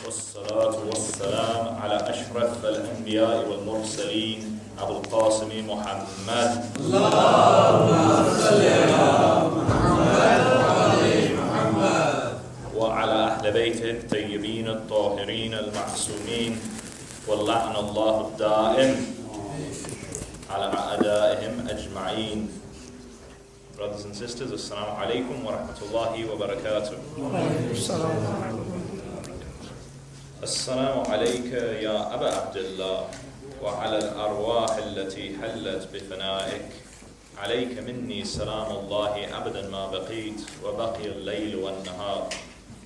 والصلاة والسلام على أشرف الأنبياء والمرسلين أبو القاسم محمد اللهم صل على محمد وعلى محمد وعلى أهل بيته الطيبين الطاهرين المعصومين واللعن الله الدائم على أعدائهم أجمعين. Brothers and sisters, Assalamu alaikum wa rahmatullahi wa barakatuh. السلام عليك يا أبا عبد الله وعلى الأرواح التي حلت بفنائك. عليك مني سلام الله أبدا ما بقيت وبقي الليل والنهار.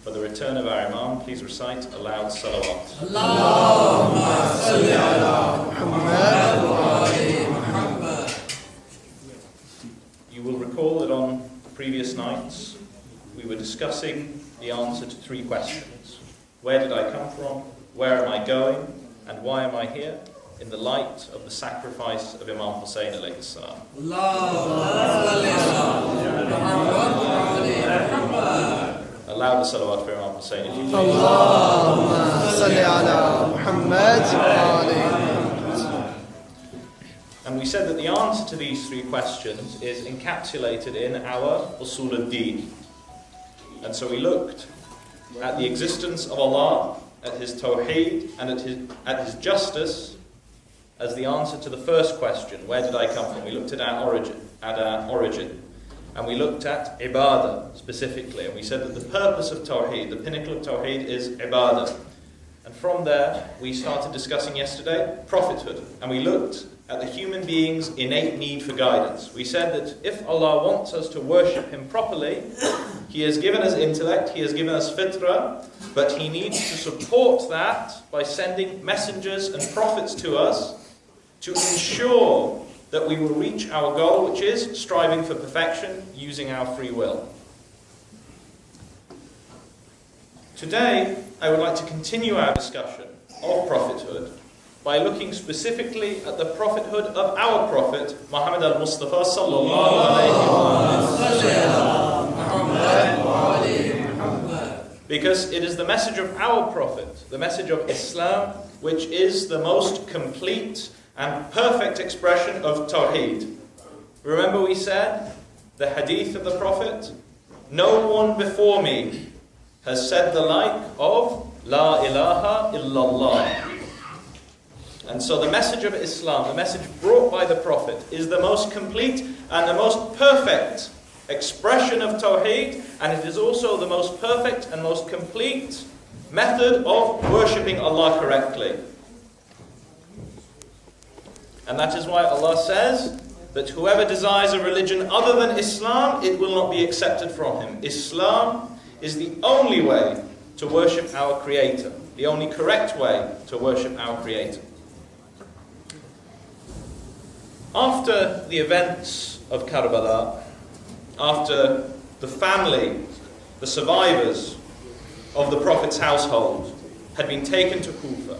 For the return of our Imam, please recite a loud salawat. اللهم صل على محمد وعلى محمد. You will recall that on previous nights we were discussing the answer to three questions. Where did I come from? Where am I going? And why am I here? In the light of the sacrifice of Imam Hussain alayhi salam. Allow the salawat for Imam Hussain if you please. اللهم صل على محمد وعلى. And we said that the answer to these three questions is encapsulated in our usul al-din. And so we looked at the existence of Allah, at His tawheed, and at His justice as the answer to the first question, where did I come from? We looked at our origin. And we looked at ibadah specifically. And we said that the purpose of tawheed, the pinnacle of tawheed, is ibadah. And from there, we started discussing yesterday prophethood. And we looked at the human being's innate need for guidance. We said that if Allah wants us to worship Him properly, He has given us intellect, He has given us fitrah, but He needs to support that by sending messengers and prophets to us to ensure that we will reach our goal, which is striving for perfection using our free will. Today, I would like to continue our discussion of prophethood by looking specifically at the prophethood of our prophet, Muhammad al-Mustafa sallallahu alayhi wa sallam. Because it is the message of our prophet, the message of Islam, which is the most complete and perfect expression of tawheed. Remember we said, the hadith of the prophet, no one before me has said the like of La ilaha illallah. And so the message of Islam, the message brought by the Prophet, is the most complete and the most perfect expression of Tawheed, and it is also the most perfect and most complete method of worshipping Allah correctly. And that is why Allah says that whoever desires a religion other than Islam, it will not be accepted from him. Islam is the only way to worship our Creator, the only correct way to worship our Creator. After the events of Karbala, after the family, the survivors of the Prophet's household had been taken to Kufa,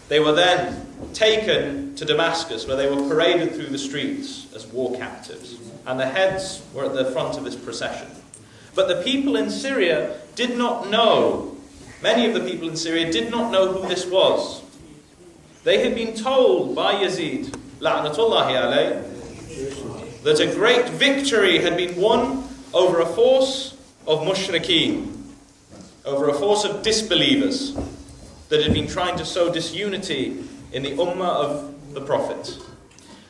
they were then taken to Damascus, where they were paraded through the streets as war captives, and their heads were at the front of this procession. But the people in Syria did not know, many of the people in Syria did not know who this was. They had been told by Yazid, la'natullahi alayh, that a great victory had been won over a force of mushrikeen, over a force of disbelievers that had been trying to sow disunity in the ummah of the Prophet.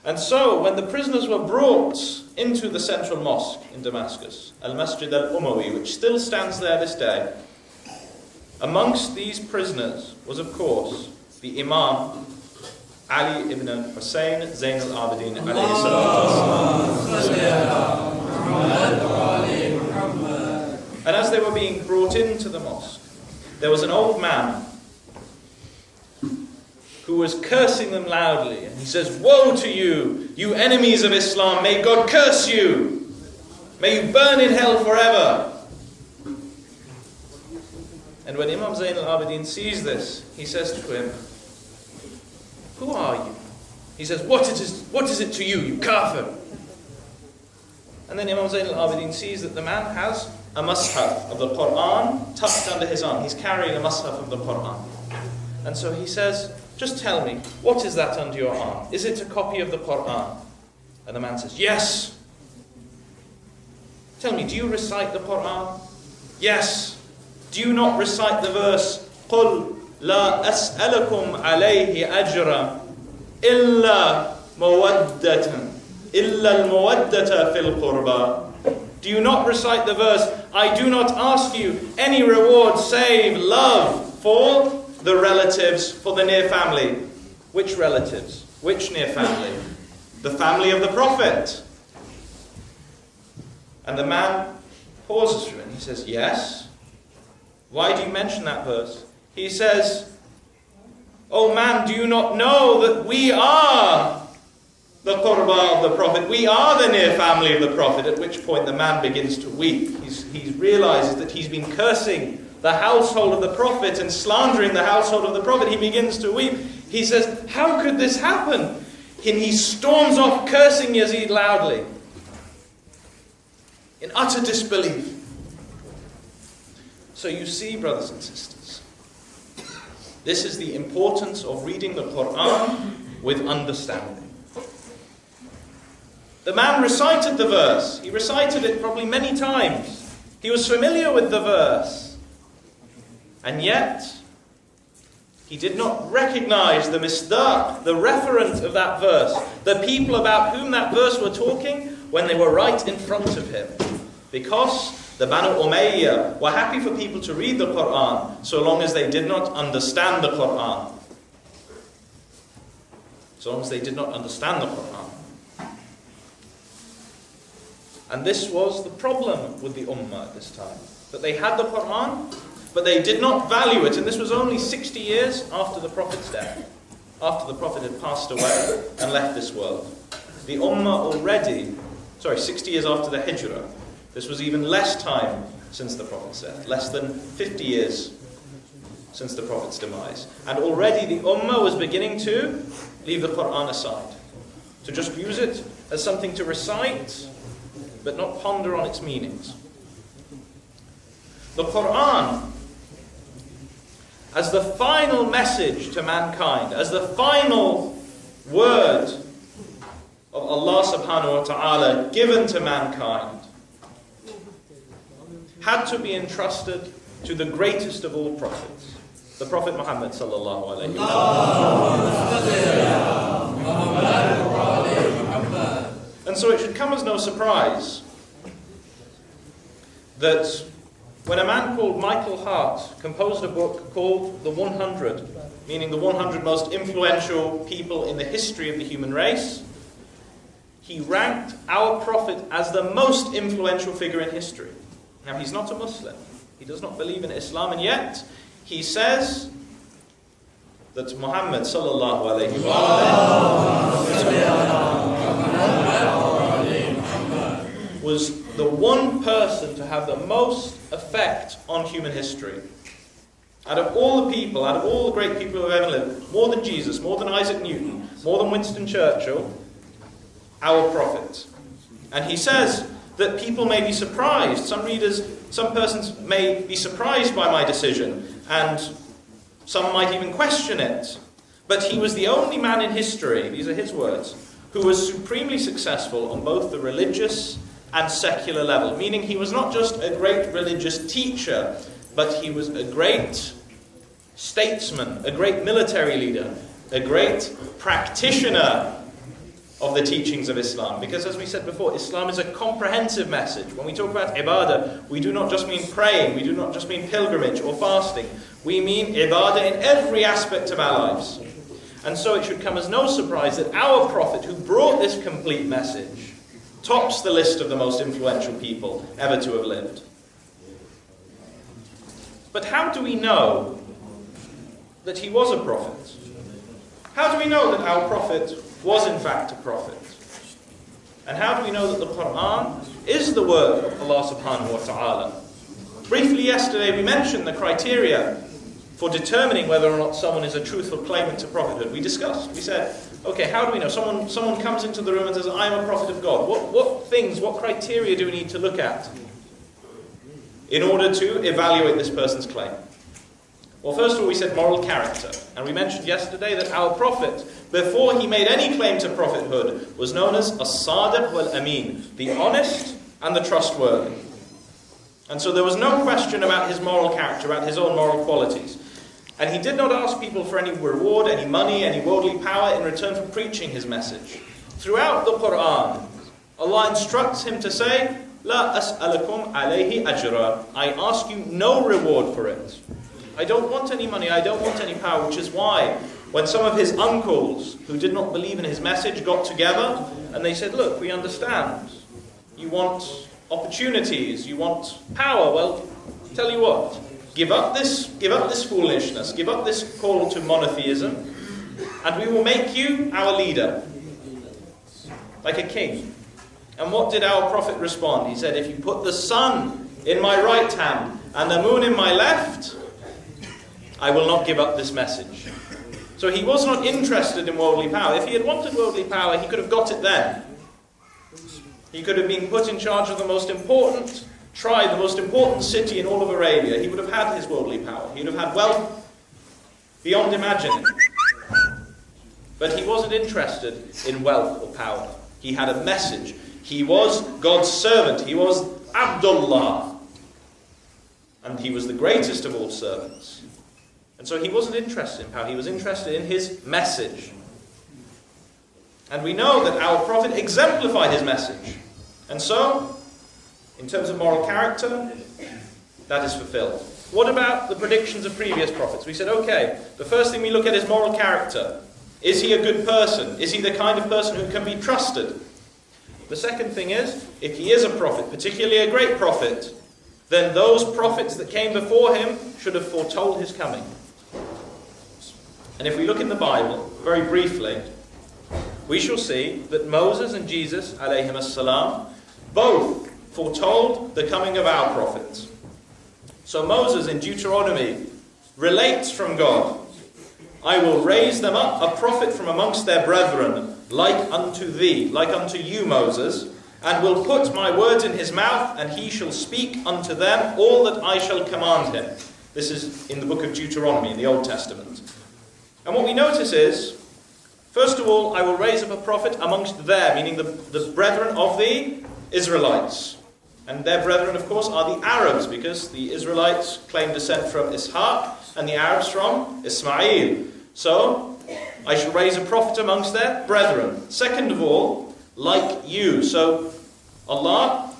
And so, when the prisoners were brought into the central mosque in Damascus, Al-Masjid al-Umawi, which still stands there this day, amongst these prisoners was, of course, the Imam Ali ibn Hussain Zayn al-Abidin alayhi salatu. And as they were being brought into the mosque, there was an old man who was cursing them loudly. And he says, "Woe to you, you enemies of Islam, may God curse you. May you burn in hell forever." And when Imam Zayn al-Abidin sees this, he says to him, "Who are you?" He says, what is it to you, you kafir?" And then Imam Zayn al-Abidin sees that the man has a mushaf of the Quran tucked under his arm. He's carrying a mushaf of the Quran. And so he says, just tell me, what is that under your arm? Is it a copy of the Quran? And the man says, yes. Tell me, do you recite the Quran? Yes. Do you not recite the verse, قُلْ لَا أَسْأَلَكُمْ عَلَيْهِ أَجْرًا إِلَّا مَوَدَّةً إِلَّا الْمَوَدَّةَ فِي الْقُرْبَى? Do you not recite the verse, I do not ask you any reward save love for the relatives, for the near family? Which relatives? Which near family? The family of the Prophet. And the man pauses for it and he says, yes. Why do you mention that verse? He says, oh man, do you not know that we are the Qurbah of the Prophet? We are the near family of the Prophet. At which point the man begins to weep. He realizes that he's been cursing the household of the Prophet and slandering the household of the Prophet. He begins to weep. He says, how could this happen? And he storms off cursing Yazid loudly in utter disbelief. So you see, brothers and sisters, this is the importance of reading the Quran with understanding. The man recited the verse. He recited it probably many times. He was familiar with the verse. And yet, he did not recognize the misdaq, the referent of that verse, the people about whom that verse were talking when they were right in front of him. Because the Banu Umayyah were happy for people to read the Quran so long as they did not understand the Quran. So long as they did not understand the Quran. And this was the problem with the Ummah at this time. That they had the Quran, but they did not value it. And this was only 60 years after the Prophet's death. After the Prophet had passed away and left this world. The Ummah already, 60 years after the Hijrah. This was even less time since the Prophet's death. Less than 50 years since the Prophet's demise. And already the Ummah was beginning to leave the Quran aside. To just use it as something to recite, but not ponder on its meanings. The Quran, as the final message to mankind, as the final word of Allah subhanahu wa ta'ala given to mankind, had to be entrusted to the greatest of all prophets, the Prophet Muhammad sallallahu alayhi wa sallam. And so it should come as no surprise that when a man called Michael Hart composed a book called The 100, meaning the 100 most influential people in the history of the human race, he ranked our Prophet as the most influential figure in history. Now, he's not a Muslim. He does not believe in Islam, and yet he says that Muhammad sallallahu alayhi wa sallam was the one person to have the most effect on human history. Out of all the people, out of all the great people who have ever lived, more than Jesus, more than Isaac Newton, more than Winston Churchill, our Prophet. And he says that people may be surprised. Some persons may be surprised by my decision, and some might even question it. But he was the only man in history, these are his words, who was supremely successful on both the religious and secular level. Meaning he was not just a great religious teacher, but he was a great statesman, a great military leader, a great practitioner of the teachings of Islam. Because as we said before, Islam is a comprehensive message. When we talk about ibadah, we do not just mean praying, we do not just mean pilgrimage or fasting. We mean ibadah in every aspect of our lives. And so it should come as no surprise that our Prophet, who brought this complete message, tops the list of the most influential people ever to have lived. But how do we know that he was a prophet? How do we know that our Prophet was in fact a prophet? And how do we know that the Quran is the word of Allah subhanahu wa ta'ala? Briefly yesterday we mentioned the criteria for determining whether or not someone is a truthful claimant to prophethood. We discussed, we said, okay, how do we know? Someone comes into the room and says, I am a prophet of God. What things, what criteria do we need to look at? in order to evaluate this person's claim? Well, first of all, we said moral character. And we mentioned yesterday that our Prophet, before he made any claim to prophethood, was known as as-sadiq wal-amin, the honest and the trustworthy. And so there was no question about his moral character, about his own moral qualities. And he did not ask people for any reward, any money, any worldly power in return for preaching his message. Throughout the Quran, Allah instructs him to say, "La as'alakum alayhi ajra." I ask you no reward for it. I don't want any money, I don't want any power, which is why when some of his uncles who did not believe in his message got together and they said, "Look, we understand. You want opportunities, you want power. Well, tell you what, give up this foolishness, give up this call to monotheism, and we will make you our leader, like a king." And what did our Prophet respond? He said, "If you put the sun in my right hand and the moon in my left, I will not give up this message." So he was not interested in worldly power. If he had wanted worldly power, he could have got it then. He could have been put in charge of the most important tribe, the most important city in all of Arabia. He would have had his worldly power. He would have had wealth beyond imagining. But he wasn't interested in wealth or power. He had a message. He was God's servant. He was Abdullah. And he was the greatest of all servants. And so he wasn't interested in power. He was interested in his message. And we know that our Prophet exemplified his message. And so, in terms of moral character, that is fulfilled. What about the predictions of previous prophets? We said, okay, the first thing we look at is moral character. Is he a good person? Is he the kind of person who can be trusted? The second thing is, if he is a prophet, particularly a great prophet, then those prophets that came before him should have foretold his coming. And if we look in the Bible, very briefly, we shall see that Moses and Jesus, alayhim as-salam, both foretold the coming of our prophets. So Moses in Deuteronomy relates from God, "I will raise them up a prophet from amongst their brethren, like unto thee," like unto you, Moses, "and will put my words in his mouth, and he shall speak unto them all that I shall command him." This is in the book of Deuteronomy, in the Old Testament. And what we notice is, first of all, "I will raise up a prophet amongst their," meaning the brethren of the Israelites. And their brethren, of course, are the Arabs, because the Israelites claim descent from Ishaq, and the Arabs from Ismail. So, "I shall raise a prophet amongst their brethren." Second of all, "like you." So, Allah,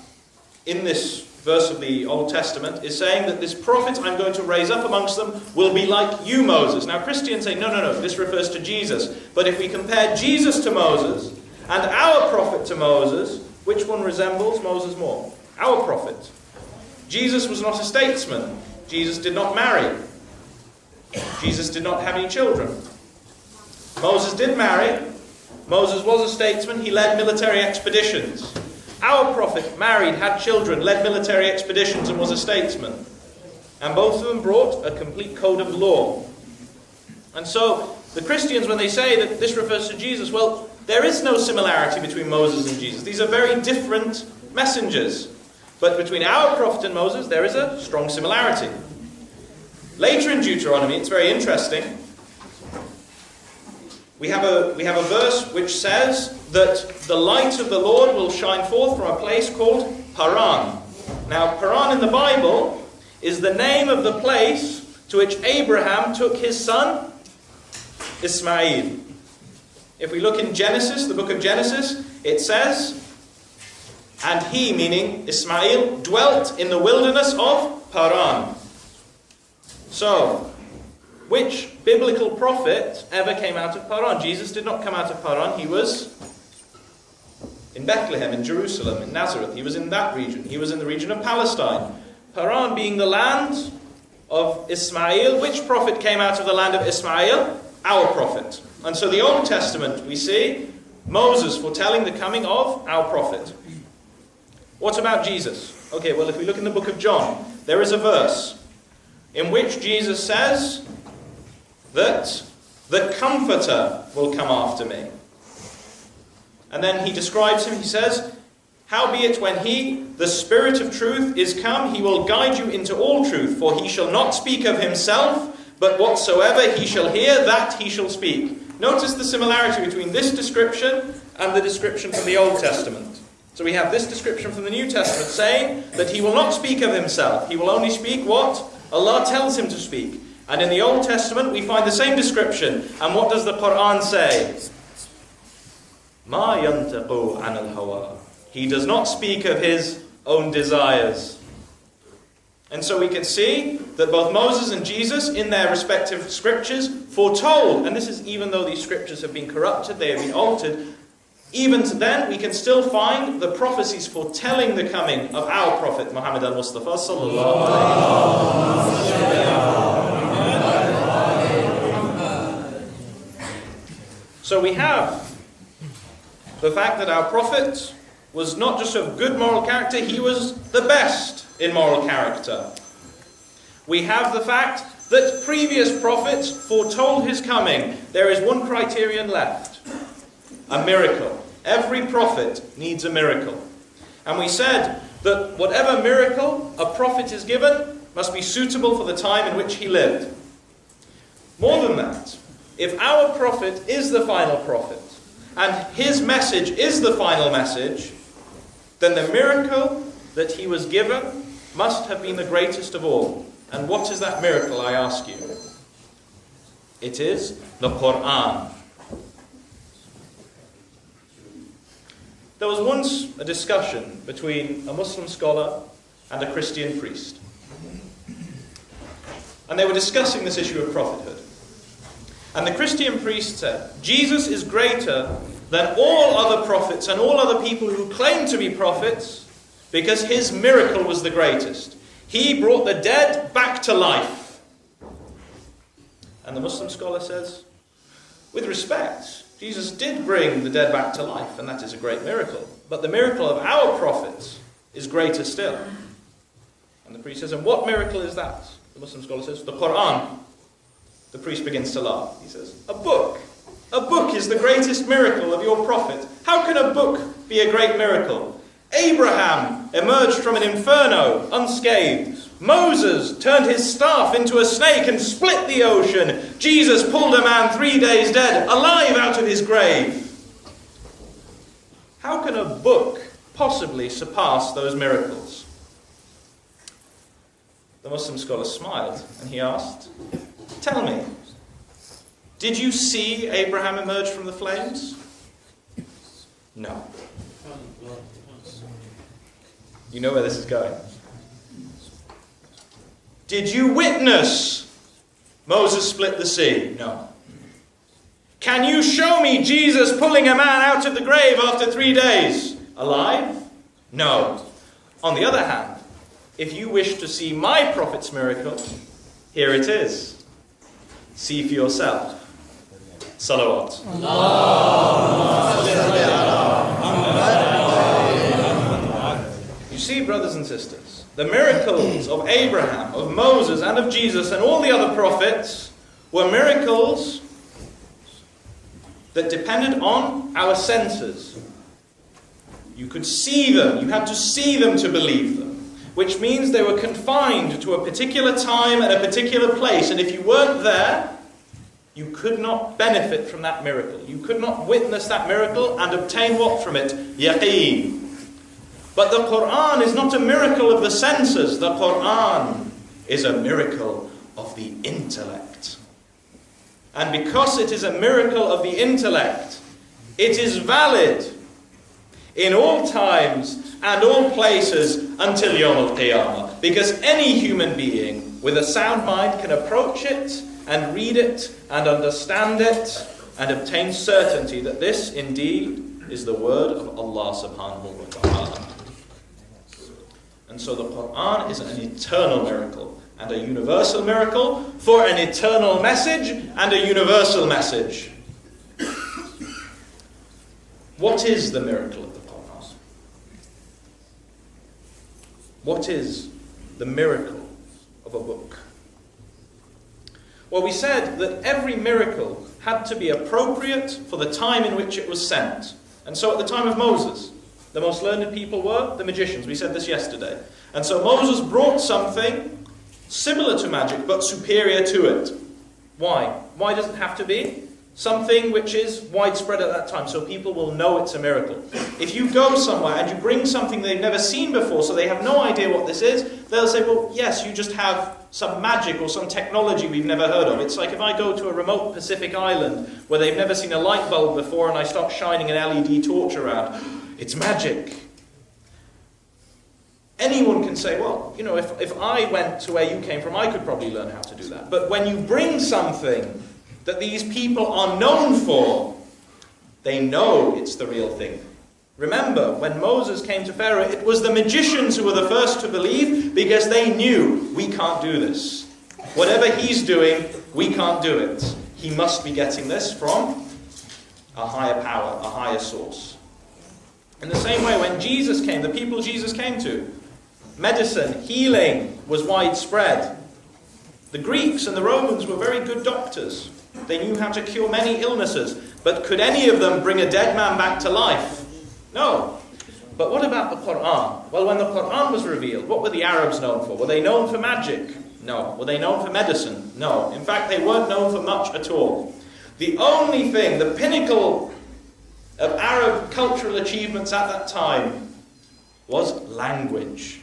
in this verse of the Old Testament, is saying that this prophet I'm going to raise up amongst them will be like you, Moses. Now, Christians say, no, this refers to Jesus. But if we compare Jesus to Moses, and our prophet to Moses, which one resembles Moses more? Our prophet. Jesus was not a statesman. Jesus did not marry. Jesus did not have any children. Moses did marry. Moses was a statesman. He led military expeditions. Our prophet married, had children, led military expeditions, and was a statesman. And both of them brought a complete code of law. And so, the Christians, when they say that this refers to Jesus, well, there is no similarity between Moses and Jesus. These are very different messengers. But between our prophet and Moses, there is a strong similarity. Later in Deuteronomy, it's very interesting. We have a verse which says that the light of the Lord will shine forth from a place called Paran. Now, Paran in the Bible is the name of the place to which Abraham took his son Ismail. If we look in Genesis, the book of Genesis, it says, "And he," meaning Ismail, "dwelt in the wilderness of Paran." So, which biblical prophet ever came out of Paran? Jesus did not come out of Paran. He was in Bethlehem, in Jerusalem, in Nazareth. He was in that region. He was in the region of Palestine. Paran being the land of Ismail. Which prophet came out of the land of Ismail? Our prophet. And so the Old Testament, we see Moses foretelling the coming of our prophet. What about Jesus? Okay, well, if we look in the book of John, there is a verse in which Jesus says that the Comforter will come after me. And then he describes him, he says, Howbeit when he, the Spirit of truth, is come, he will guide you into all truth, for he shall not speak of himself, but whatsoever he shall hear, that he shall speak. Notice the similarity between this description and the description from the Old Testament. So we have this description from the New Testament saying that he will not speak of himself. He will only speak what Allah tells him to speak. And in the Old Testament we find the same description. And what does the Quran say? مَا يَنْتَقُ عَنِ الْهَوَىٰ. He does not speak of his own desires. And so we can see that both Moses and Jesus, in their respective scriptures, foretold, and this is even though these scriptures have been corrupted, they have been altered, even to then we can still find the prophecies foretelling the coming of our Prophet Muhammad al-Mustafa sallallahu alayhi wa sallam. So we have the fact that our Prophet was not just of good moral character, he was the best in moral character. We have the fact that previous prophets foretold his coming. There is one criterion left: a miracle. Every prophet needs a miracle. And we said that whatever miracle a prophet is given must be suitable for the time in which he lived. More than that, if our prophet is the final prophet, and his message is the final message, then the miracle that he was given must have been the greatest of all. And what is that miracle, I ask you? It is the Quran. There was once a discussion between a Muslim scholar and a Christian priest. And they were discussing this issue of prophethood. And the Christian priest said, Jesus is greater than all other prophets and all other people who claim to be prophets because his miracle was the greatest. He brought the dead back to life. And the Muslim scholar says, with respect, Jesus did bring the dead back to life, and that is a great miracle. But the miracle of our prophets is greater still. And the priest says, and what miracle is that? The Muslim scholar says, the Quran. The priest begins to laugh. He says, a book. A book is the greatest miracle of your prophet. How can a book be a great miracle? Abraham emerged from an inferno unscathed. Moses turned his staff into a snake and split the ocean. Jesus pulled a man 3 days dead, alive out of his grave. How can a book possibly surpass those miracles? The Muslim scholar smiled and he asked, tell me, did you see Abraham emerge from the flames? No. You know where this is going. Did you witness Moses split the sea? No. Can you show me Jesus pulling a man out of the grave after 3 days? Alive? No. On the other hand, if you wish to see my prophet's miracle, here it is. See for yourself. Salawat. You see, brothers and sisters, the miracles of Abraham, of Moses, and of Jesus, and all the other prophets were miracles that depended on our senses. You could see them. You had to see them to believe them. Which means they were confined to a particular time and a particular place. And if you weren't there, you could not benefit from that miracle. You could not witness that miracle and obtain what from it? Yaqeen. But the Quran is not a miracle of the senses. The Quran is a miracle of the intellect. And because it is a miracle of the intellect, it is valid in all times and all places until Yawm al-Qiyamah. Because any human being with a sound mind can approach it and read it and understand it and obtain certainty that this indeed is the word of Allah subhanahu wa ta'ala. And so the Quran is an eternal miracle and a universal miracle for an eternal message and a universal message. What is the miracle of the Quran? What is the miracle of a book? Well, we said that every miracle had to be appropriate for the time in which it was sent. And so at the time of Moses, The most learned people were the magicians. We said this yesterday. And so Moses brought something similar to magic, but superior to it. Why? Why does it have to be? Something which is widespread at that time, so people will know it's a miracle. If you go somewhere and you bring something they've never seen before, so they have no idea what this is, they'll say, well, yes, you just have some magic or some technology we've never heard of. It's like if I go to a remote Pacific island where they've never seen a light bulb before and I start shining an LED torch around. It's magic. Anyone can say, well, you know, if I went to where you came from, I could probably learn how to do that. But when you bring something that these people are known for, they know it's the real thing. Remember, when Moses came to Pharaoh, it was the magicians who were the first to believe because they knew, we can't do this. Whatever he's doing, we can't do it. He must be getting this from a higher power, a higher source. In the same way, when Jesus came, the people Jesus came to, medicine, healing was widespread. The Greeks and the Romans were very good doctors. They knew how to cure many illnesses. But could any of them bring a dead man back to life? No. But what about the Quran? Well, when the Quran was revealed, what were the Arabs known for? Were they known for magic? No. Were they known for medicine? No. In fact, they weren't known for much at all. The only thing, the pinnacle of Arab cultural achievements at that time was language.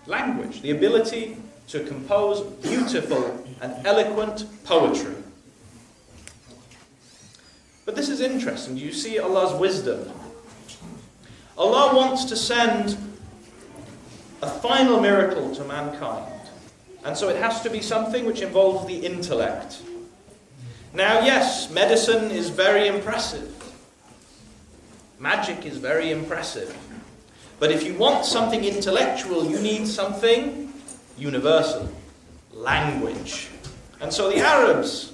Language. The ability to compose beautiful and eloquent poetry. But this is interesting. You see Allah's wisdom. Allah wants to send a final miracle to mankind. And so it has to be something which involves the intellect. Now, yes, medicine is very impressive. Magic is very impressive. But if you want something intellectual, you need something universal. Language. And so the Arabs,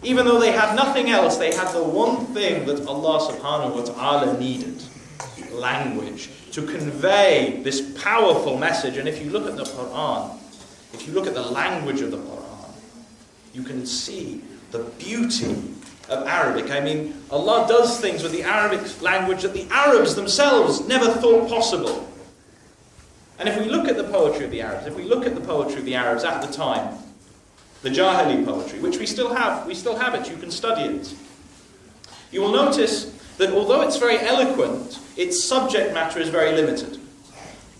even though they had nothing else, they had the one thing that Allah subhanahu wa ta'ala needed. Language. To convey this powerful message. And if you look at the Quran, if you look at the language of the Quran, you can see the beauty of Arabic. I mean, Allah does things with the Arabic language that the Arabs themselves never thought possible. And if we look at the poetry of the Arabs, if we look at the poetry of the Arabs at the time, the Jahili poetry, which we still have it, you can study it. You will notice that although it's very eloquent, its subject matter is very limited.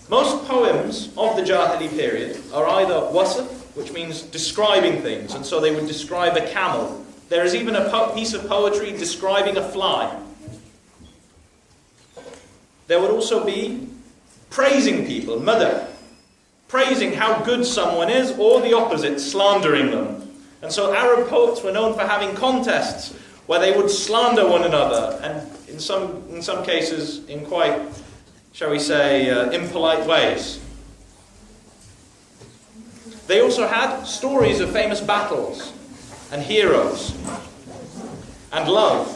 Most poems of the Jahili period are either wasf, which means describing things, and so they would describe a camel. There is even a piece of poetry describing a fly. There would also be praising people, madh, praising how good someone is, or the opposite, slandering them. And so Arab poets were known for having contests where they would slander one another, and in some cases in quite, shall we say, impolite ways. They also had stories of famous battles and heroes and love.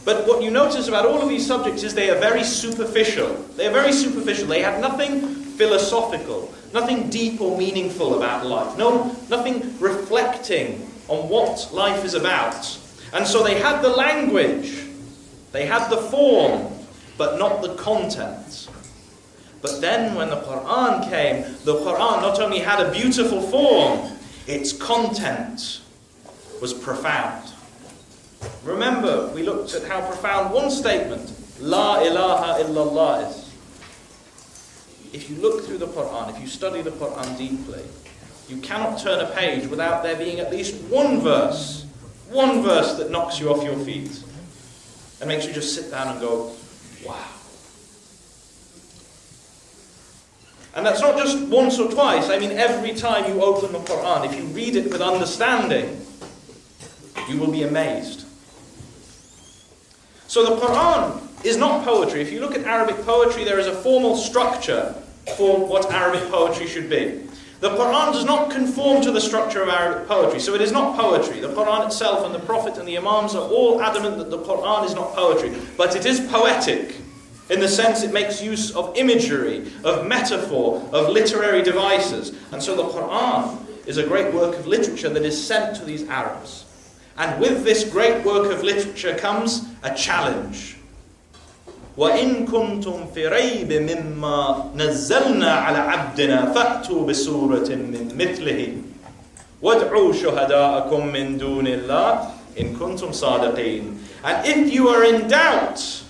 But what you notice about all of these subjects is they are very superficial. They are very superficial. They have nothing philosophical, nothing deep or meaningful about life. Nothing reflecting on what life is about. And so they had the language, they had the form, but not the content. But then when the Quran came, the Quran not only had a beautiful form, its content was profound. Remember, we looked at how profound one statement, La ilaha illallah, is. If you look through the Quran, if you study the Quran deeply, you cannot turn a page without there being at least one verse that knocks you off your feet and makes you just sit down and go, wow. And that's not just once or twice. I mean, every time you open the Quran, if you read it with understanding, you will be amazed. So the Quran is not poetry. If you look at Arabic poetry, there is a formal structure for what Arabic poetry should be. The Quran does not conform to the structure of Arabic poetry, so it is not poetry. The Quran itself and the Prophet and the Imams are all adamant that the Quran is not poetry, but it is poetic. In the sense it makes use of imagery, of metaphor, of literary devices. And so the Quran is a great work of literature that is sent to these Arabs. And with this great work of literature comes a challenge. وَإِن كُنْتُمْ فِي رَيْبٍ مِّمَّا نَزَّلْنَا عَلَى عَبْدِنَا فَأْتُوا بِسُورَةٍ مِّن مِثْلِهِ وَادْعُوا شُهَدَاءَكُم مِّن دُونِ اللَّهِ إِن كُنْتُمْ صَادِقِينَ. And if you are in doubt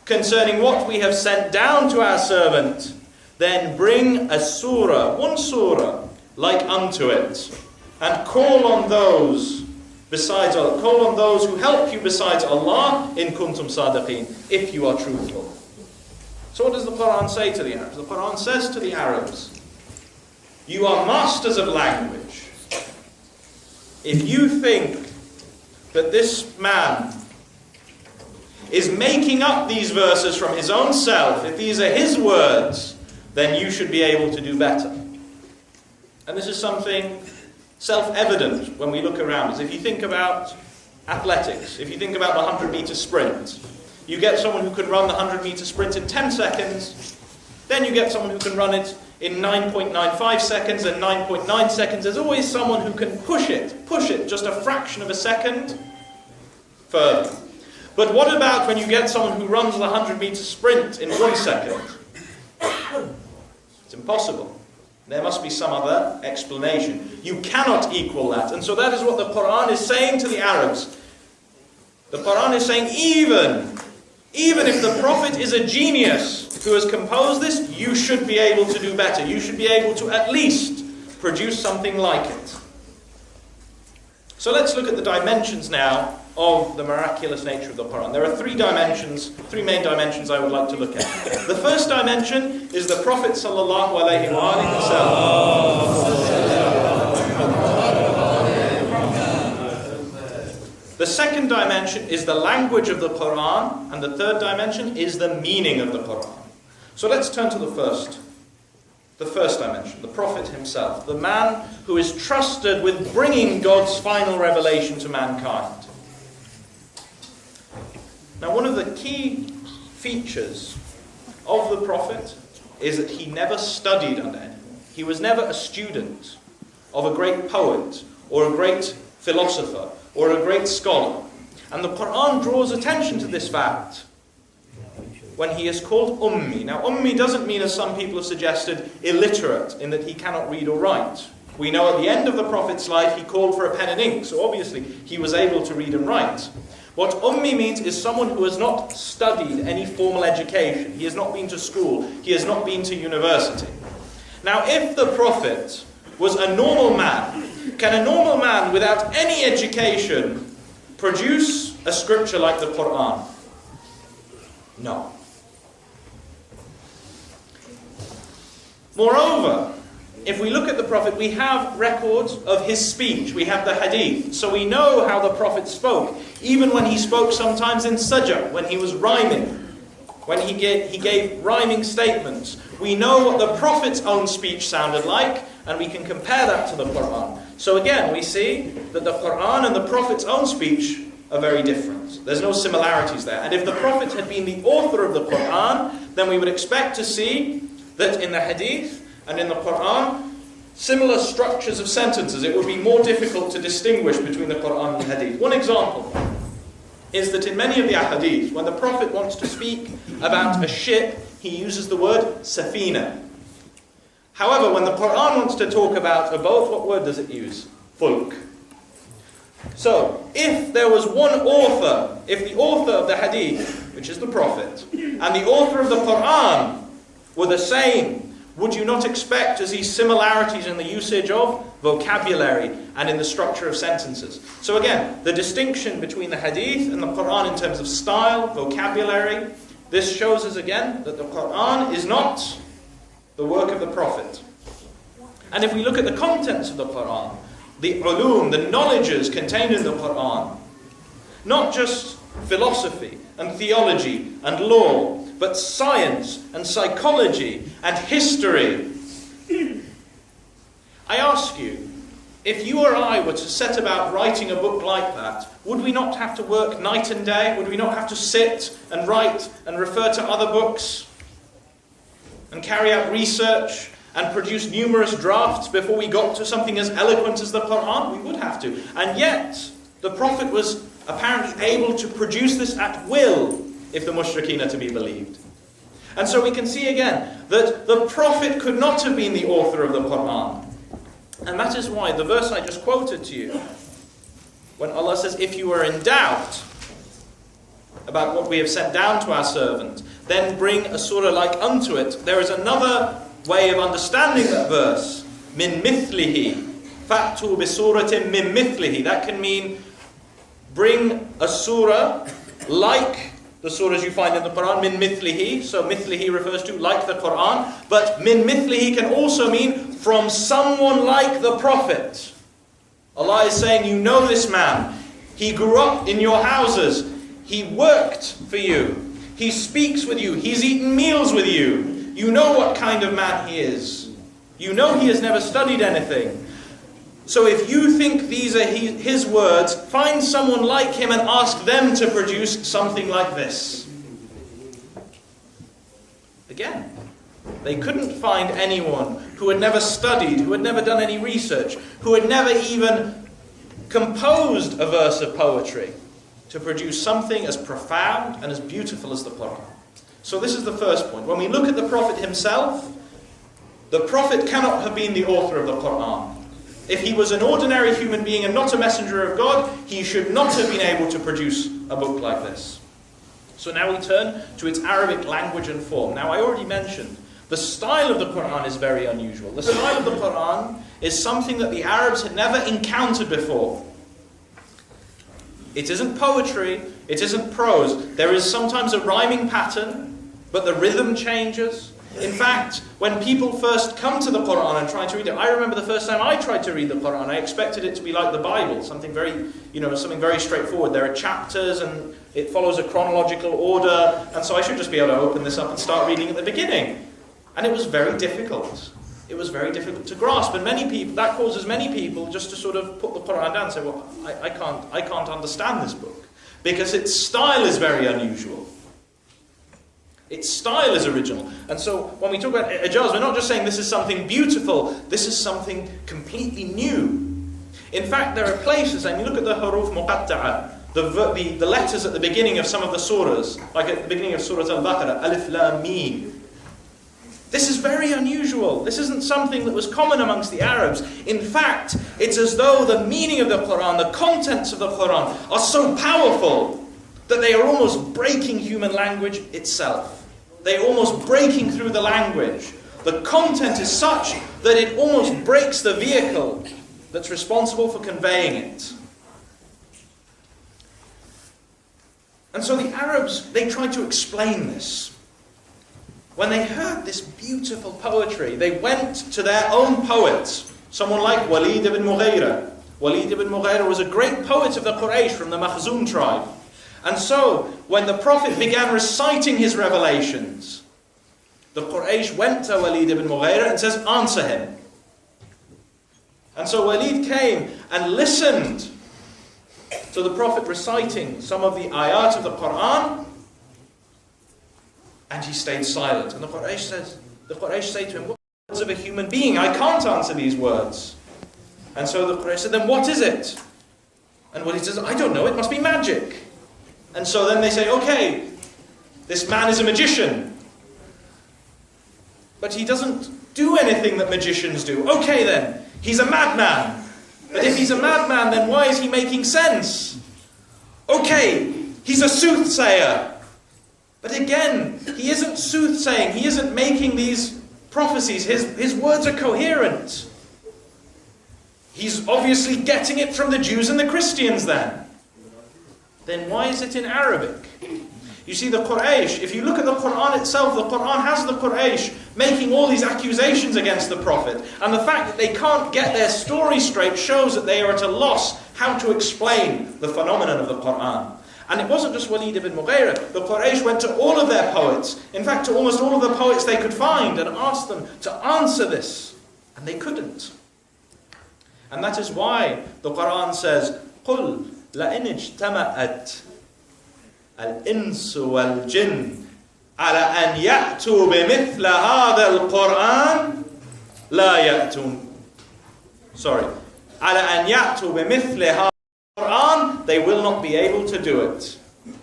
concerning what we have sent down to our servant, then bring a surah, one surah, like unto it, and call on those who help you besides Allah, in kuntum sadiqeen, if you are truthful. So what does the Quran say to the Arabs? The Quran says to the Arabs, you are masters of language. If you think that this man is making up these verses from his own self, if these are his words, then you should be able to do better. And this is something self-evident when we look around us. If you think about athletics, if you think about the 100-meter sprint, you get someone who can run the 100-meter sprint in 10 seconds, then you get someone who can run it in 9.95 seconds and 9.9 seconds. There's always someone who can push it just a fraction of a second further. But what about when you get someone who runs the 100-meter sprint in 1 second? It's impossible. There must be some other explanation. You cannot equal that. And so that is what the Quran is saying to the Arabs. The Quran is saying, even if the Prophet is a genius who has composed this, you should be able to do better. You should be able to at least produce something like it. So let's look at the dimensions now of the miraculous nature of the Quran. There are three main dimensions I would like to look at. The first dimension is the Prophet sallallahu alaihi wasallam. The second dimension is the language of the Quran, and the third dimension is the meaning of the Quran. So let's turn to the first dimension, the Prophet himself, the man who is trusted with bringing God's final revelation to mankind. Now, one of the key features of the Prophet is that he never studied under anyone. He was never a student of a great poet or a great philosopher or a great scholar. And the Quran draws attention to this fact when he is called Ummi. Now, Ummi doesn't mean, as some people have suggested, illiterate, in that he cannot read or write. We know at the end of the Prophet's life he called for a pen and ink, so obviously he was able to read and write. What Ummi means is someone who has not studied any formal education. He has not been to school. He has not been to university. Now, if the Prophet was a normal man, can a normal man without any education produce a scripture like the Quran? No. Moreover, if we look at the Prophet, we have records of his speech. We have the hadith. So we know how the Prophet spoke. Even when he spoke sometimes in sajah, when he was rhyming, when he gave rhyming statements. We know what the Prophet's own speech sounded like, and we can compare that to the Quran. So again, we see that the Quran and the Prophet's own speech are very different. There's no similarities there. And if the Prophet had been the author of the Quran, then we would expect to see that in the hadith and in the Quran, similar structures of sentences. It would be more difficult to distinguish between the Quran and the hadith. One example is that in many of the ahadith, when the Prophet wants to speak about a ship, he uses the word safina. However, when the Quran wants to talk about a boat, what word does it use? Fulk. So, if there was one author, if the author of the hadith, which is the Prophet, and the author of the Quran were the same, would you not expect to see similarities in the usage of vocabulary and in the structure of sentences? So again, the distinction between the hadith and the Quran in terms of style, vocabulary, this shows us again that the Quran is not the work of the Prophet. And if we look at the contents of the Quran, the ulum, the knowledges contained in the Quran, not just philosophy and theology and law, but science and psychology and history. I ask you, if you or I were to set about writing a book like that, would we not have to work night and day? Would we not have to sit and write and refer to other books and carry out research and produce numerous drafts before we got to something as eloquent as the Quran? We would have to. And yet, the Prophet was apparently able to produce this at will if the mushrikeen are to be believed. And so we can see again that the Prophet could not have been the author of the Quran. And that is why the verse I just quoted to you, when Allah says, if you are in doubt about what we have sent down to our servant, then bring a surah like unto it. There is another way of understanding that verse. Min mithlihi. Fa'tu bi suratin min mithlihi. That can mean bring a surah like the surahs you find in the Quran. Min mithlihi. So mithlihi refers to like the Quran. But min mithlihi can also mean from someone like the Prophet. Allah is saying, you know this man. He grew up in your houses. He worked for you. He speaks with you. He's eaten meals with you. You know what kind of man he is. You know he has never studied anything. So if you think these are his words, find someone like him and ask them to produce something like this. Again, they couldn't find anyone who had never studied, who had never done any research, who had never even composed a verse of poetry to produce something as profound and as beautiful as the Quran. So this is the first point. When we look at the Prophet himself, the Prophet cannot have been the author of the Quran. If he was an ordinary human being and not a messenger of God, he should not have been able to produce a book like this. So now we turn to its Arabic language and form. Now I already mentioned, the style of the Quran is very unusual. The style of the Quran is something that the Arabs had never encountered before. It isn't poetry, it isn't prose. There is sometimes a rhyming pattern, but the rhythm changes. In fact, when people first come to the Quran and try to read it, I remember the first time I tried to read the Quran, I expected it to be like the Bible, something very straightforward. There are chapters and it follows a chronological order, and so I should just be able to open this up and start reading at the beginning. And it was very difficult. It was very difficult to grasp, and that causes many people just to sort of put the Quran down and say, well, I can't understand this book, because its style is very unusual. Its style is original. And so when we talk about ijaz, we're not just saying this is something beautiful, this is something completely new. In fact, there are places, and you look at the huruf muqatta'a, the letters at the beginning of some of the surahs, like at the beginning of Surah Al-Baqarah, Alif Lam Mim. This is very unusual. This isn't something that was common amongst the Arabs. In fact, it's as though the meaning of the Quran, the contents of the Quran, are so powerful that they are almost breaking human language itself. They are almost breaking through the language. The content is such that it almost breaks the vehicle that's responsible for conveying it. And so the Arabs, they tried to explain this. When they heard this beautiful poetry, they went to their own poets, someone like Walid ibn Mughira. Walid ibn Mughira was a great poet of the Quraysh from the Makhzum tribe. And so, when the Prophet began reciting his revelations, the Quraysh went to Walid ibn Mughira and says, answer him. And so Walid came and listened to the Prophet reciting some of the ayat of the Quran, and he stayed silent. And the Quraysh say to him, what words of a human being? I can't answer these words. And so the Quraysh said, then what is it? And Walid says, I don't know, it must be magic. And so then they say, okay, this man is a magician. But he doesn't do anything that magicians do. Okay then, he's a madman. But if he's a madman, then why is he making sense? Okay, he's a soothsayer. But again, he isn't soothsaying, he isn't making these prophecies, his words are coherent. He's obviously getting it from the Jews and the Christians then. Then why is it in Arabic? You see, the Quraysh, if you look at the Quran itself, the Quran has the Quraysh making all these accusations against the Prophet. And the fact that they can't get their story straight shows that they are at a loss how to explain the phenomenon of the Quran. And it wasn't just Walid ibn Mughira. The Quraysh went to all of their poets, in fact to almost all of the poets they could find, and asked them to answer this. And they couldn't. And that is why the Quran says, قُلْ لَإِنِ اجْتَمَعَتْ الْإِنسُ وَالْجِنُّ عَلَى أَنْ يَأْتُوا بِمِثْلَ هَذَا الْقُرْآنِ لَا يَأْتُونَ عَلَى أَنْ يَأْتُوا بِمِثْلِ هَذَا Quran, they will not be able to do it.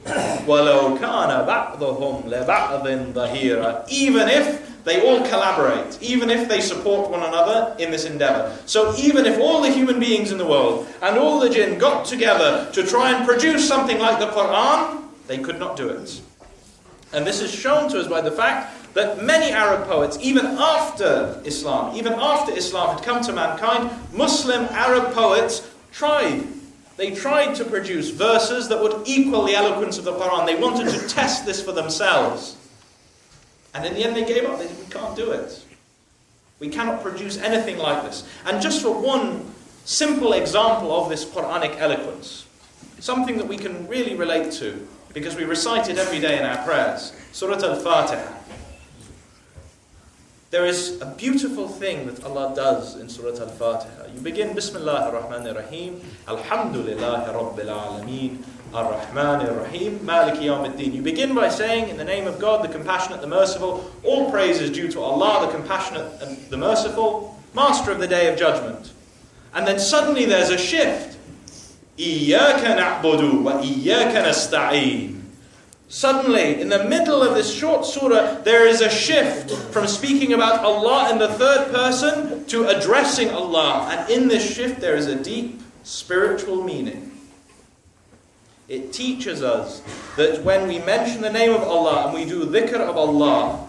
وَلَوْ كَانَ بَعْضُهُمْ لَبَعْضٍ ظَهِيرًا. Even if they all collaborate, even if they support one another in this endeavor. So even if all the human beings in the world and all the jinn got together to try and produce something like the Quran, they could not do it. And this is shown to us by the fact that many Arab poets, even after Islam had come to mankind, Muslim Arab poets tried. They tried to produce verses that would equal the eloquence of the Quran. They wanted to test this for themselves. And in the end they gave up. They said, we can't do it. We cannot produce anything like this. And just for one simple example of this Quranic eloquence, something that we can really relate to, because we recite it every day in our prayers, Surah Al-Fatiha. There is a beautiful thing that Allah does in Surah Al-Fatiha. You begin, Bismillah ar-Rahman ar-Rahim, Alhamdulillahi Rabbil Alameen, Ar-Rahman ar-Rahim, Maliki Yawmiddin. You begin by saying, in the name of God, the Compassionate, the Merciful, all praise is due to Allah, the Compassionate and the Merciful, Master of the Day of Judgment. And then suddenly there's a shift. Iyyaka na'budu wa iyyaka nasta'een. Suddenly, in the middle of this short surah, there is a shift from speaking about Allah in the third person to addressing Allah. And in this shift, there is a deep spiritual meaning. It teaches us that when we mention the name of Allah and we do dhikr of Allah,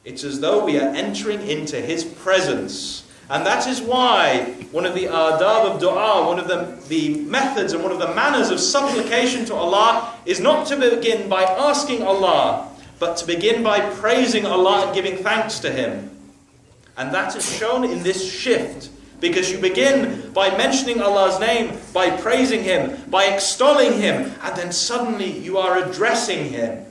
it's as though we are entering into His presence. And that is why one of the adab of dua, one of the methods and one of the manners of supplication to Allah is not to begin by asking Allah, but to begin by praising Allah and giving thanks to Him. And that is shown in this shift, because you begin by mentioning Allah's name, by praising Him, by extolling Him, and then suddenly you are addressing Him.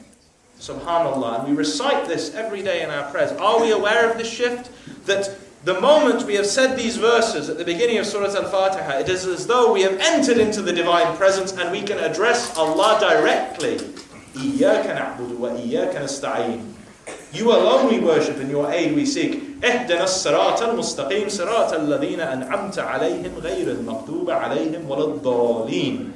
Subhanallah. And we recite this every day in our prayers. Are we aware of this shift? That the moment we have said these verses at the beginning of Surah Al-Fatiha, it is as though we have entered into the divine presence and we can address Allah directly. Iyyaka na'budu wa iyyaka nasta'een. You alone we worship and your aid we seek. Ihdina as-sirata al-mustaqim sirata alladhina an'amta alayhim ghayra al-maghduba alayhim walad-dallin.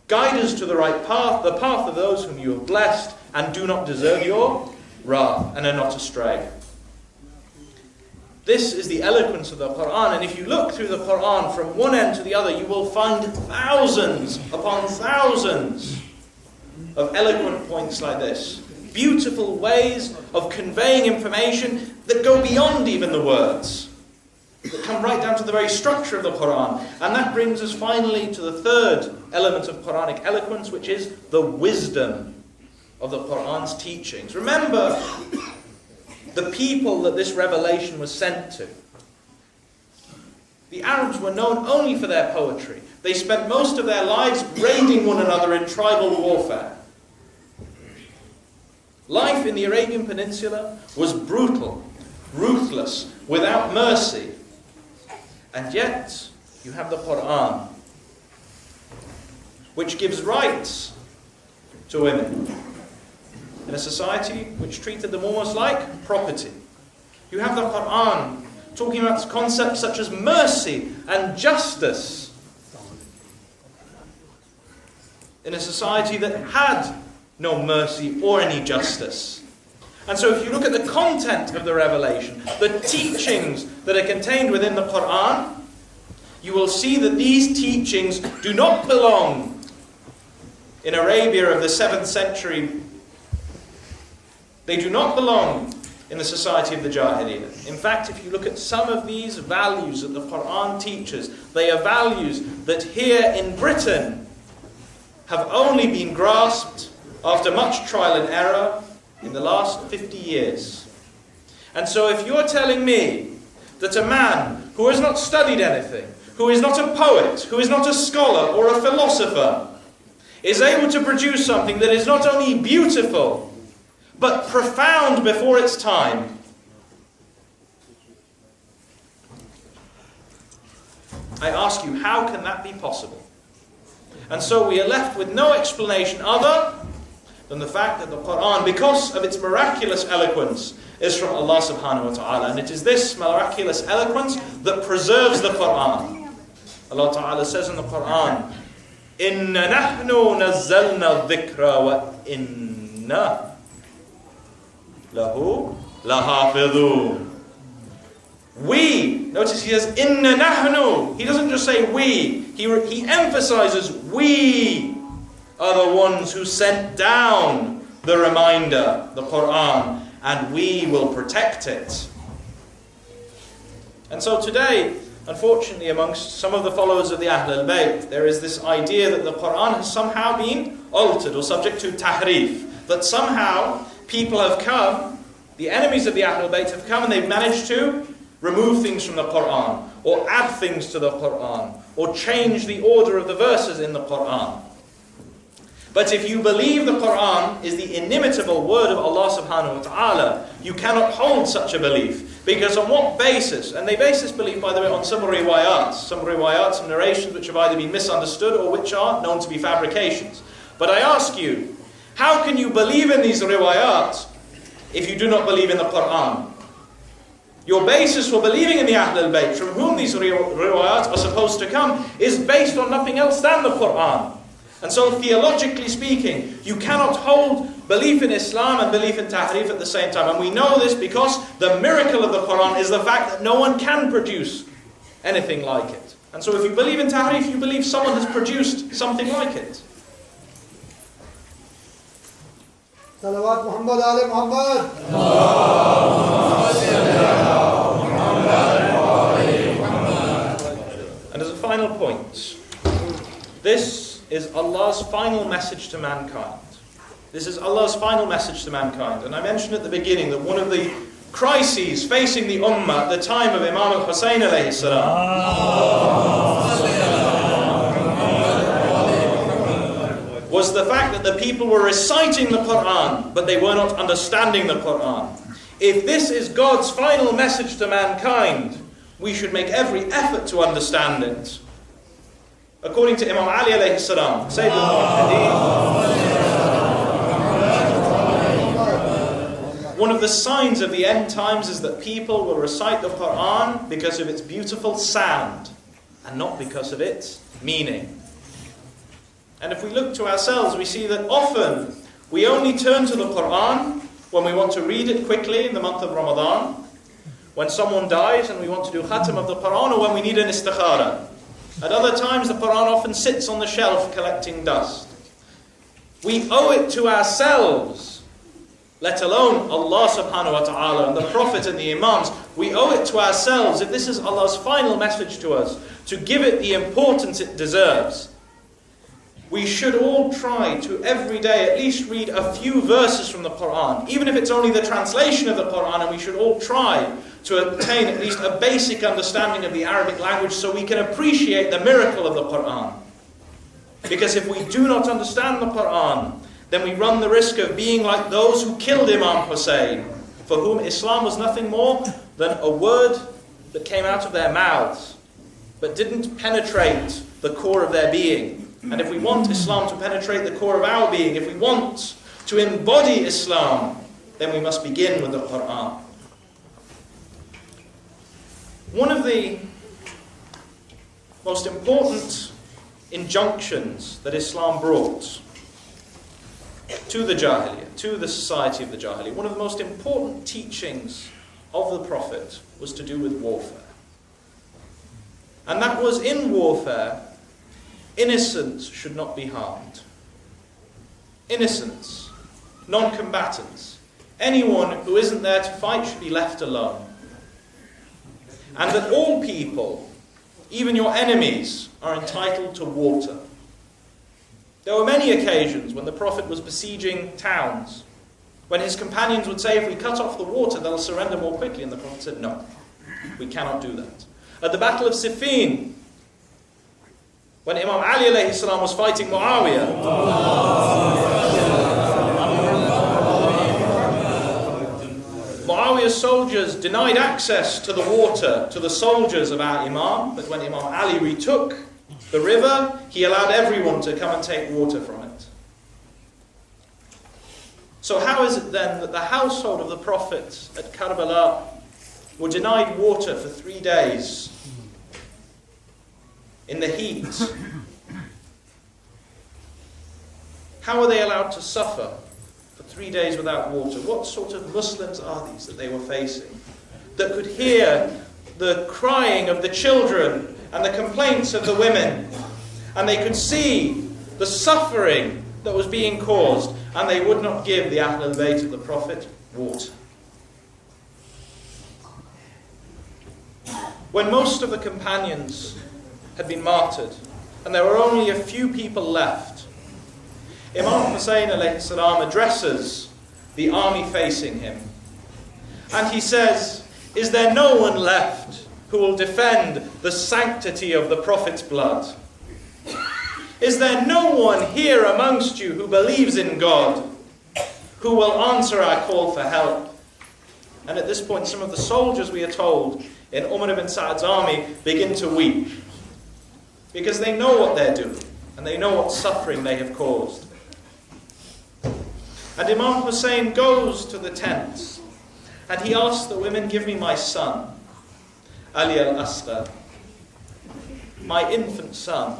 Guide us to the right path, the path of those whom you have blessed and do not deserve your wrath and are not astray. This is the eloquence of the Quran, and if you look through the Quran from one end to the other, you will find thousands upon thousands of eloquent points like this. Beautiful ways of conveying information that go beyond even the words, that come right down to the very structure of the Quran. And that brings us finally to the third element of Quranic eloquence, which is the wisdom of the Quran's teachings. Remember the people that this revelation was sent to. The Arabs were known only for their poetry. They spent most of their lives raiding one another in tribal warfare. Life in the Arabian Peninsula was brutal, ruthless, without mercy. And yet, you have the Quran, which gives rights to women in a society which treated them almost like property. You have the Quran talking about concepts such as mercy and justice in a society that had no mercy or any justice. And so if you look at the content of the revelation, the teachings that are contained within the Quran, you will see that these teachings do not belong in Arabia of the 7th century. They do not belong in the society of the Jahiliyyah. In fact, if you look at some of these values that the Quran teaches, they are values that here in Britain have only been grasped after much trial and error in the last 50 years. And so if you're telling me that a man who has not studied anything, who is not a poet, who is not a scholar or a philosopher, is able to produce something that is not only beautiful, but profound before its time, I ask you, how can that be possible? And so we are left with no explanation other than the fact that the Quran, because of its miraculous eloquence, is from Allah subhanahu wa ta'ala. And it is this miraculous eloquence that preserves the Quran. Allah ta'ala says in the Quran, Inna nahnu nazzalna dhikra wa inna lahu lahafidhun. We, notice he says, Inna nahnu. He doesn't just say we. He emphasizes we are the ones who sent down the reminder, the Quran, and we will protect it. And so today, unfortunately, amongst some of the followers of the Ahlul Bayt, there is this idea that the Quran has somehow been altered or subject to tahrif. That somehow people have come, the enemies of the Ahlul Bayt have come and they've managed to remove things from the Quran, or add things to the Quran, or change the order of the verses in the Quran. But if you believe the Quran is the inimitable word of Allah subhanahu wa ta'ala, you cannot hold such a belief. Because on what basis? And they base this belief, by the way, on some riwayats, some narrations which have either been misunderstood or which are known to be fabrications. But I ask you, how can you believe in these riwayats if you do not believe in the Quran? Your basis for believing in the Ahlul Bayt, from whom these riwayats are supposed to come, is based on nothing else than the Quran. And so theologically speaking, you cannot hold belief in Islam and belief in tahrif at the same time. And we know this because the miracle of the Quran is the fact that no one can produce anything like it. And so if you believe in tahrif, you believe someone has produced something like it. Salawat Muhammad Ali Muhammad. And as a final point, this is Allah's final message to mankind. This is Allah's final message to mankind. And I mentioned at the beginning that one of the crises facing the Ummah at the time of Imam Hussain alayhi salam was the fact that the people were reciting the Quran, but they were not understanding the Quran. If this is God's final message to mankind, we should make every effort to understand it. According to Imam Ali alayhi salam, one of the signs of the end times is that people will recite the Quran because of its beautiful sound and not because of its meaning. And if we look to ourselves, we see that often we only turn to the Quran when we want to read it quickly in the month of Ramadan, when someone dies and we want to do khatam of the Quran, or when we need an istikhara. At other times, the Quran often sits on the shelf collecting dust. We owe it to ourselves, let alone Allah subhanahu wa ta'ala and the Prophet and the Imams. We owe it to ourselves, if this is Allah's final message to us, to give it the importance it deserves. We should all try to every day at least read a few verses from the Quran, even if it's only the translation of the Quran, and we should all try to obtain at least a basic understanding of the Arabic language so we can appreciate the miracle of the Quran. Because if we do not understand the Quran, then we run the risk of being like those who killed Imam Hussain, for whom Islam was nothing more than a word that came out of their mouths, but didn't penetrate the core of their being. And if we want Islam to penetrate the core of our being, if we want to embody Islam, then we must begin with the Quran. One of the most important injunctions that Islam brought to the Jahiliyyah, to the society of the Jahiliyyah, one of the most important teachings of the Prophet was to do with warfare. And that was, in warfare, innocents should not be harmed. Innocents, non-combatants, anyone who isn't there to fight should be left alone. And that all people, even your enemies, are entitled to water. There were many occasions when the Prophet was besieging towns, when his companions would say, if we cut off the water, they'll surrender more quickly. And the Prophet said, no, we cannot do that. At the Battle of Siffin, when Imam Ali alayhi salam was fighting Muawiyah, Muawiyah's soldiers denied access to the water to the soldiers of our Imam, but when Imam Ali retook the river, he allowed everyone to come and take water from it. So how is it then that the household of the Prophet at Karbala were denied water for 3 days in the heat? How are they allowed to suffer for 3 days without water? What sort of Muslims are these that they were facing, that could hear the crying of the children and the complaints of the women, and they could see the suffering that was being caused, and they would not give the Ahl al-Bayt of the Prophet water? When most of the companions had been martyred, and there were only a few people left, Imam Hussain alayhi salam addresses the army facing him, and he says, "Is there no one left who will defend the sanctity of the Prophet's blood? Is there no one here amongst you who believes in God, who will answer our call for help?" And at this point, some of the soldiers, we are told, in Umar ibn Sa'ad's army begin to weep, because they know what they're doing, and they know what suffering they have caused. And Imam Hussain goes to the tents, and he asks the women, "Give me my son, Ali al-Asghar, my infant son."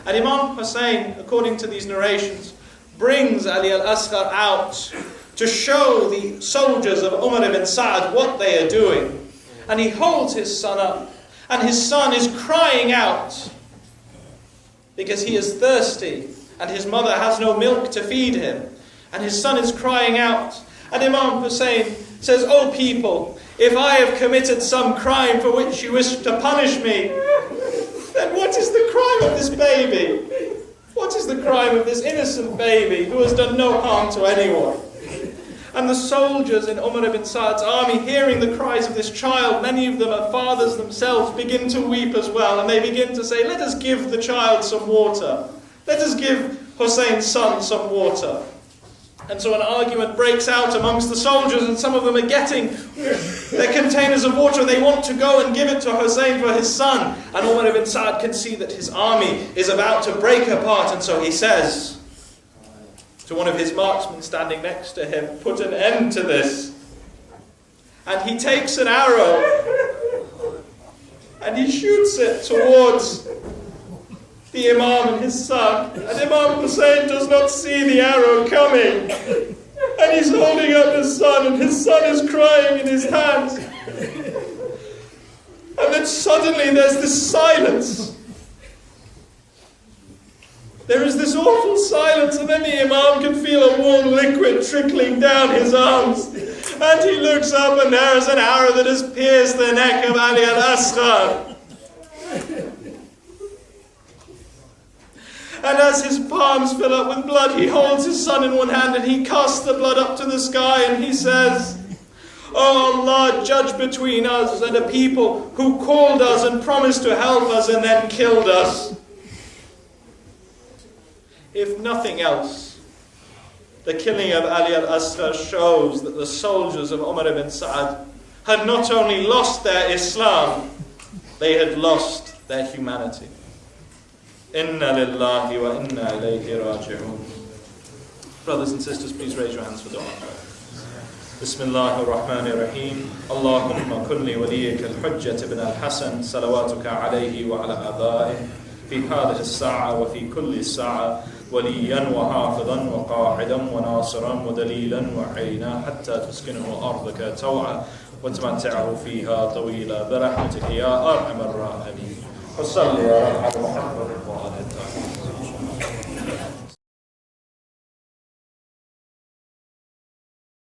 And Imam Hussain, according to these narrations, brings Ali al-Asghar out to show the soldiers of Umar ibn Sa'ad what they are doing. And he holds his son up, and his son is crying out because he is thirsty and his mother has no milk to feed him. And his son is crying out. And Imam Hussain says, "O people, if I have committed some crime for which you wish to punish me, then what is the crime of this baby? What is the crime of this innocent baby who has done no harm to anyone?" And the soldiers in Umar ibn Sa'ad's army, hearing the cries of this child, many of them are fathers themselves, begin to weep as well. And they begin to say, "Let us give the child some water. Let us give Hussein's son some water." And so an argument breaks out amongst the soldiers, and some of them are getting their containers of water, and they want to go and give it to Hussein for his son. And Umar ibn Sa'ad can see that his army is about to break apart, and so he says to one of his marksmen standing next to him, "Put an end to this." And he takes an arrow and he shoots it towards the Imam and his son. And Imam Hussain does not see the arrow coming. And he's holding up his son, and his son is crying in his hands. And then suddenly there's this silence. There is this awful silence, and then the Imam can feel a warm liquid trickling down his arms. And he looks up, and there is an arrow that has pierced the neck of Ali al-Asghar. And as his palms fill up with blood, he holds his son in one hand, and he casts the blood up to the sky, and he says, "Oh Allah, judge between us and a people who called us and promised to help us and then killed us." If nothing else, the killing of Ali al-Asghar shows that the soldiers of Umar ibn Sa'ad had not only lost their Islam, they had lost their humanity. Inna lillahi wa inna ilayhi raji'un. Brothers and sisters, please raise your hands for dua. Bismillahir Rahmanir Rahim. Allahumma kulli waliyika al-Hujjat ibn al-Hasan salawatuka alayhi wa ala abaihi fi hadhihi as-sa'a wa fi kulli as-sa'a وليا وحافظا وقاعدا وناصرا ودليلا وعينا حتى تسكنه أرضك توعا وتمتعه فيها طويلا برحمتك يا أرحم الراحمين. وصل يا رب على محمد